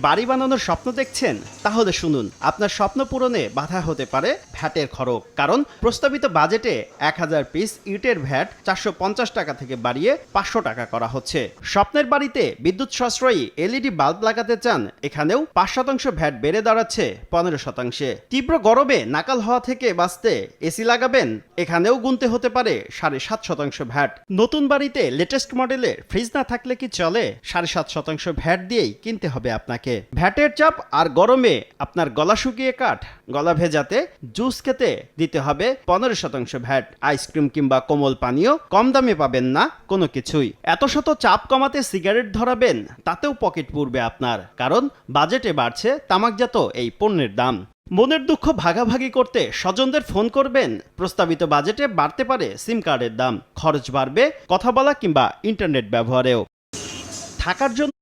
বাড়ি বানানোর স্বপ্ন দেখছেন? তাহলে শুনুন, আপনার স্বপ্ন পূরণে বাধা হতে পারে ভ্যাটের খরচ। কারণ প্রস্তাবিত বাজেটে ১,০০০ পিস ইটের ভ্যাট ৪৫০ টাকা থেকে বাড়িয়ে ৫০০ টাকা করা হচ্ছে। স্বপ্নের বাড়িতে বিদ্যুৎ সাশ্রয়ী এলইডি বাল্ব লাগাতে চান? এখানেও ৫% ভ্যাট বেড়ে দাঁড়াচ্ছে ১৫%। তীব্র গরমে নাকাল হওয়া থেকে বাঁচতে এসি লাগাবেন? এখানেও গুনতে হতে পারে ৭.৫% ভ্যাট। নতুন বাড়িতে লেটেস্ট মডেলের ফ্রিজ না থাকলে কি চলে? ৭.৫% ভ্যাট দিয়েই কিনতে হবে আপনাকে। ভ্যাটের চাপ আর গরমে আপনার গলা শুকিয়ে কাঠ, গলা ভেজাতে জুস খেতে দিতে হবে ১৫% ভ্যাট। আইসক্রিম কিংবা কোমল পানীয় কম দামে পাবেন না কোনো কিছুই। এত শত চাপ কমাতে সিগারেট ধরাবেন? তাতেও পকেট পুড়বে আপনার, কারণ বাজেটে বাড়ছে তামাকজাত এই পণ্যের দাম। মনের দুঃখ ভাগাভাগি করতে স্বজনদের ফোন করবেন? প্রস্তাবিত বাজেটে বাড়তে পারে সিম কার্ডের দাম, খরচ বাড়বে কথা বলা কিংবা ইন্টারনেট ব্যবহারেও। থাকার জন্য